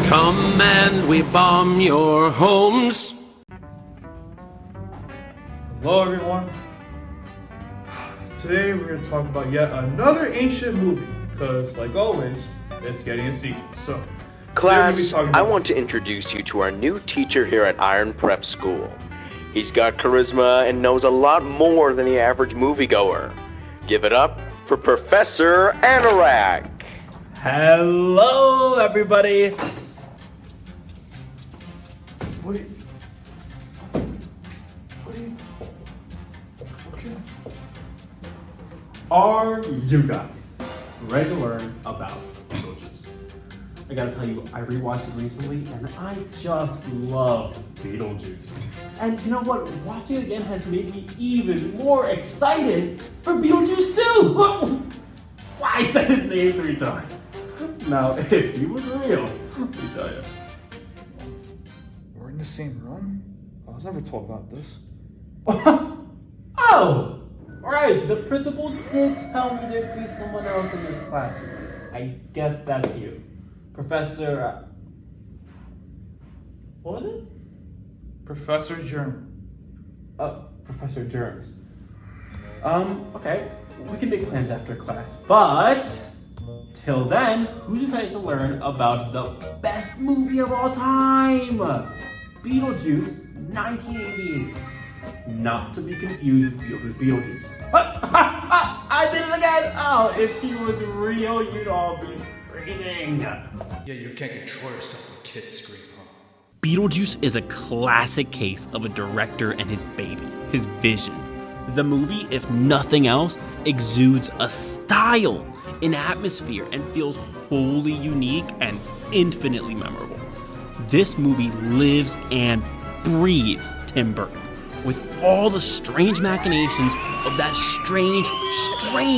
Come and we bomb your homes. Hello everyone. Today we're going to talk about yet another ancient movie, because like always, it's getting a sequel. So, Class, I want to introduce you to our new teacher here at Iron Prep School. He's got charisma and knows a lot more than the average moviegoer. Give it up for Professor Anorak. Hello, everybody. What are you... Okay. Are you guys ready to learn about Beetlejuice? I gotta tell you, I rewatched it recently and I just love Beetlejuice. And you know what? Watching it again has made me even more excited for Beetlejuice 2! I said his name 3 times. Now, if he was real, let me tell you. We're in the same room? I was never told about this. Oh! Right, the principal did tell me there'd be someone else in this classroom. I guess that's you. Professor... what was it? Professor Germ. Professor Germs. Okay. We can make plans after class, but... till then, who's excited to learn about the best movie of all time? Beetlejuice, 1988. Not to be confused with Beetlejuice. I did it again! Oh, if he was real, you'd all be screaming. Yeah, you can't control yourself when kids scream, huh? Beetlejuice is a classic case of a director and his baby, his vision. The movie, if nothing else, exudes a style, an atmosphere, and feels wholly unique and infinitely memorable. This movie lives and breathes Tim Burton, with all the strange machinations of that strange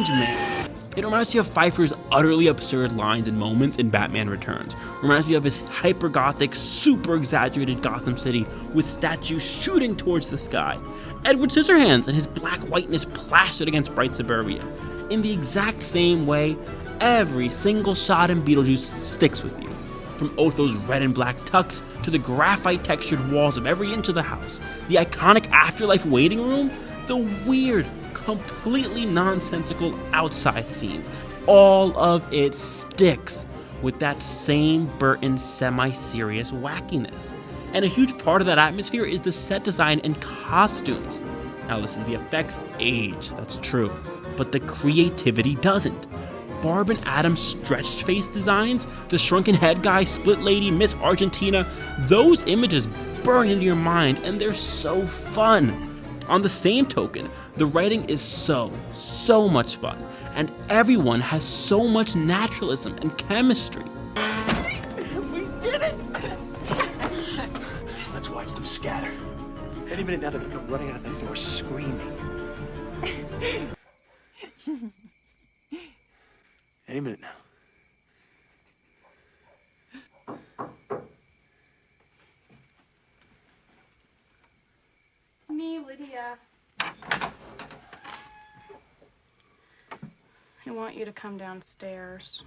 man. It reminds you of Pfeiffer's utterly absurd lines and moments in Batman Returns. Reminds you of his hyper-gothic, super-exaggerated Gotham City with statues shooting towards the sky. Edward Scissorhands and his black whiteness plastered against bright suburbia. In the exact same way, every single shot in Beetlejuice sticks with you. From Otho's red and black tux to the graphite-textured walls of every inch of the house, the iconic afterlife waiting room, the weird, completely nonsensical outside scenes, all of it sticks with that same Burton semi-serious wackiness. And a huge part of that atmosphere is the set design and costumes. Now listen, the effects age, that's true, but the creativity doesn't. Barb and Adam's stretched face designs, the shrunken head guy, split lady, Miss Argentina, those images burn into your mind and they're so fun. On the same token, the writing is so much fun, and everyone has so much naturalism and chemistry. We did it! Let's watch them scatter. Any minute now they're gonna come running out of that door screaming. Any minute now. It's me, Lydia. I want you to come downstairs.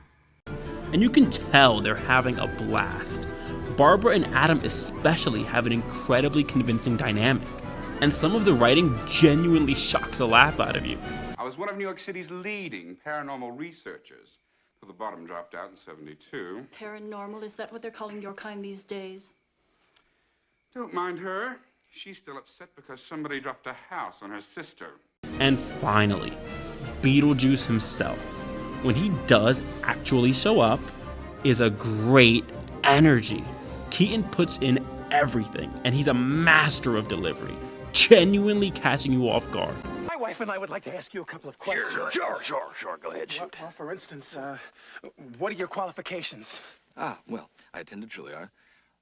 And you can tell they're having a blast. Barbara and Adam especially have an incredibly convincing dynamic, and some of the writing genuinely shocks a laugh out of you. I was one of New York City's leading paranormal researchers, till the bottom dropped out in '72. Paranormal, is that what they're calling your kind these days? Don't mind her. She's still upset because somebody dropped a house on her sister. And finally, Beetlejuice himself, when he does actually show up, is a great energy. Keaton puts in everything, and he's a master of delivery, genuinely catching you off guard. My wife and I would like to ask you a couple of questions. Sure. Go ahead, shoot. Well, for instance, what are your qualifications? Well, I attended Juilliard.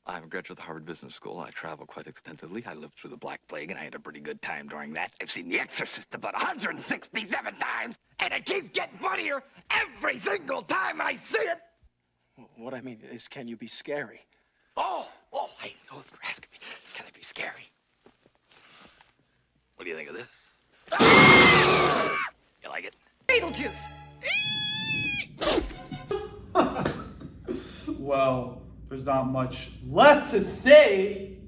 I'm a graduate of the Harvard Business School. I travel quite extensively. I lived through the Black Plague, and I had a pretty good time during that. I've seen The Exorcist about 167 times, and it keeps getting funnier every single time I see it. What I mean is, can you be scary? Oh, I know you're asking me. Can I be scary? What do you think of this? You like it? Beetlejuice! Well, there's not much left to say,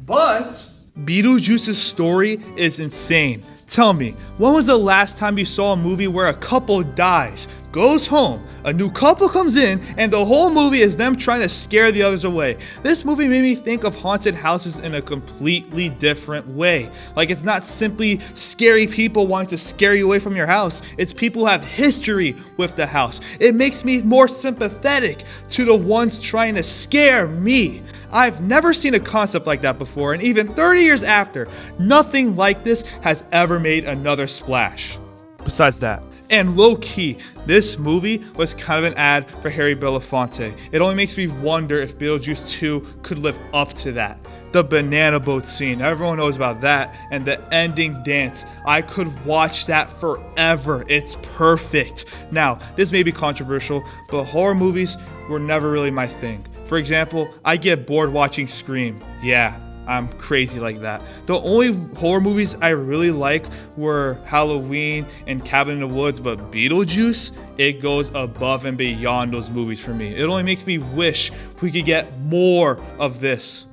but Beetlejuice's story is insane. Tell me, when was the last time you saw a movie where a couple dies, goes home, a new couple comes in, and the whole movie is them trying to scare the others away? This movie made me think of haunted houses in a completely different way. Like, it's not simply scary people wanting to scare you away from your house. It's people who have history with the house. It makes me more sympathetic to the ones trying to scare me. I've never seen a concept like that before, and even 30 years after, nothing like this has ever made another splash. Besides that, and low-key, this movie was kind of an ad for Harry Belafonte. It only makes me wonder if Beetlejuice 2 could live up to that. The banana boat scene, everyone knows about that, and the ending dance. I could watch that forever. It's perfect. Now, this may be controversial, but horror movies were never really my thing. For example, I get bored watching Scream. Yeah, I'm crazy like that. The only horror movies I really like were Halloween and Cabin in the Woods, but Beetlejuice, it goes above and beyond those movies for me. It only makes me wish we could get more of this.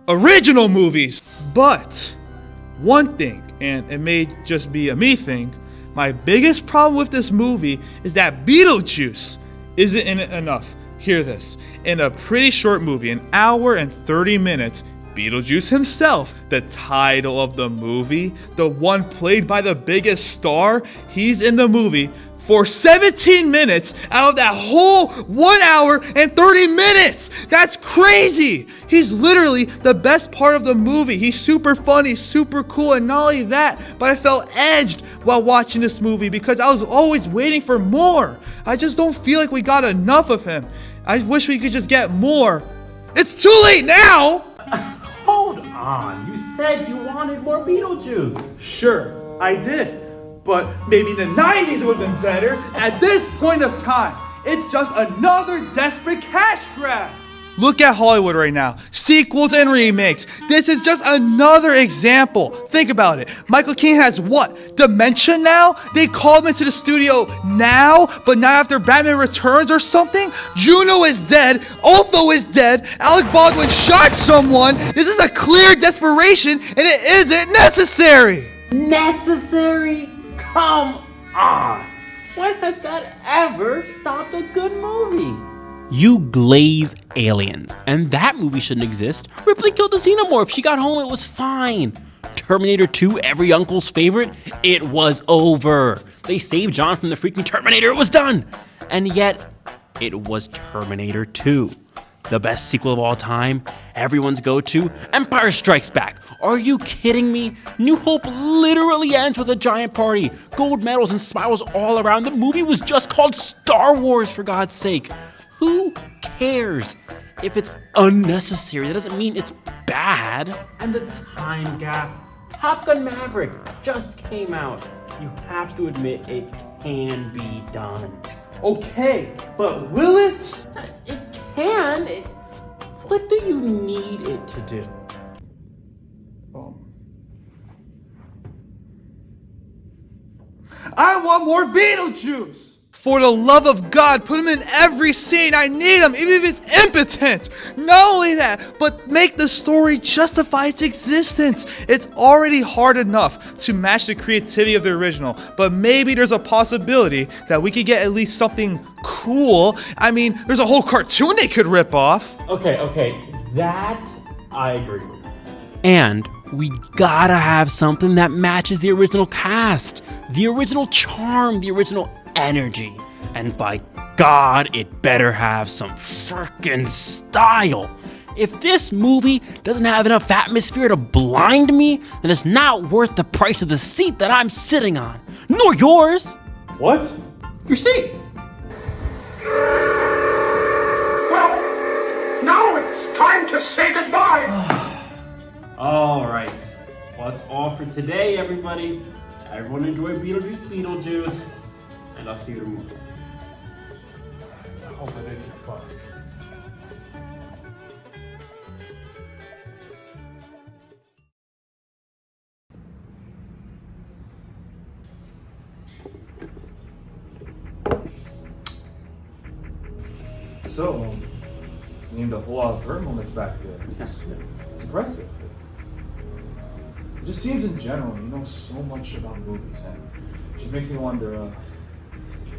Original movies! But one thing, and it may just be a me thing, my biggest problem with this movie is that Beetlejuice isn't in it enough. Hear this. In a pretty short movie, an hour and 30 minutes, Beetlejuice himself, the title of the movie, the one played by the biggest star, he's in the movie for 17 minutes out of that whole 1 hour and 30 minutes. That's crazy. He's literally the best part of the movie. He's super funny, super cool, and not only that, but I felt edged while watching this movie because I was always waiting for more. I just don't feel like we got enough of him. I wish we could just get more. It's too late now! Hold on, you said you wanted more Beetlejuice. Sure, I did. But maybe in the 90s it would have been better. At this point of time, it's just another desperate cash grab. Look at Hollywood right now. Sequels and remakes. This is just another example. Think about it. Michael Keaton has what? Dementia now? They called him into the studio now, but not after Batman Returns or something? Juno is dead. Otho is dead. Alec Baldwin shot someone. This is a clear desperation, and it isn't necessary. Necessary? Come on. When has that ever stopped a good movie? You glaze aliens. And that movie shouldn't exist. Ripley killed the xenomorph. She got home, it was fine. Terminator 2, every uncle's favorite, it was over. They saved John from the freaking Terminator, it was done. And yet, it was Terminator 2. The best sequel of all time, everyone's go-to, Empire Strikes Back. Are you kidding me? New Hope literally ends with a giant party, gold medals and smiles all around. The movie was just called Star Wars, for God's sake. Who cares? If it's unnecessary, that doesn't mean it's bad. And the time gap. Top Gun Maverick just came out. You have to admit it can be done. Okay, but will it? It can. What do you need it to do? I want more Beetlejuice! For the love of God, put him in every scene. I need him, even if it's impotent. Not only that, but make the story justify its existence. It's already hard enough to match the creativity of the original, but maybe there's a possibility that we could get at least something cool. I mean, there's a whole cartoon they could rip off. Okay, that I agree with. And we gotta have something that matches the original cast, the original charm, the original energy. And by God, it better have some freaking style. If this movie doesn't have enough atmosphere to blind me, then it's not worth the price of the seat that I'm sitting on. Nor yours. What? Your seat. Well, now it's time to say goodbye. All right. Well, that's all for today, everybody. Everyone enjoy Beetlejuice, and I'll see you tomorrow. I hope I didn't get fired. So, named a whole lot of her moments back there. It's impressive. It just seems in general, you know so much about movies, and it just makes me wonder, are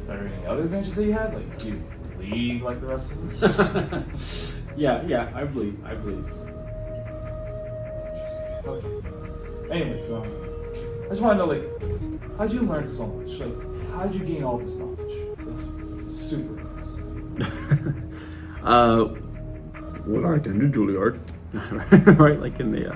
there any other adventures that you had? Like, do you bleed like the rest of us? Yeah, I bleed. Okay. Anyways, I just want to know, like, how'd you learn so much? Like, how'd you gain all this knowledge? It's super impressive. What I did in Juilliard, right? Like in the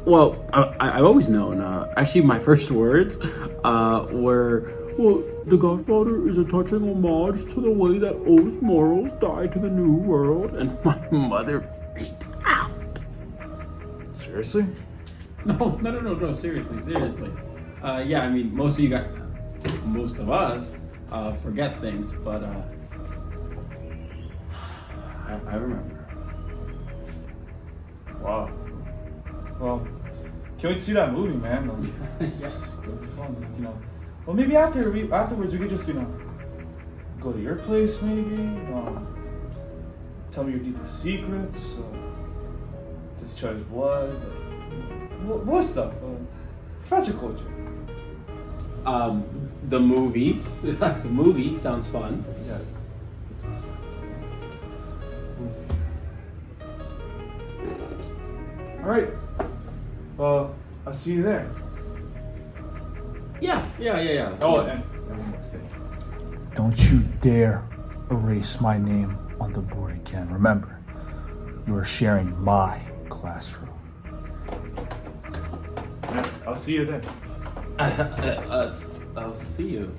Well, I've always known. Actually, my first words were, "Well, The Godfather is a touching homage to the way that old morals die to the new world," and my mother freaked out. Seriously? No, seriously. Yeah, I mean, most of us forget things, but I remember. Wow. Well, can't wait to see that movie, man. It's Yeah. gonna be fun, you know. Well, maybe afterwards we could just, you know, go to your place, maybe. Tell me your deepest secrets. Discharge blood. What stuff? Professor culture. The movie. The movie sounds fun. Yeah. All right. Well, I'll see you there. Yeah. Oh, and one more thing. Don't you dare erase my name on the board again. Remember, you are sharing my classroom. I'll see you then. I'll see you.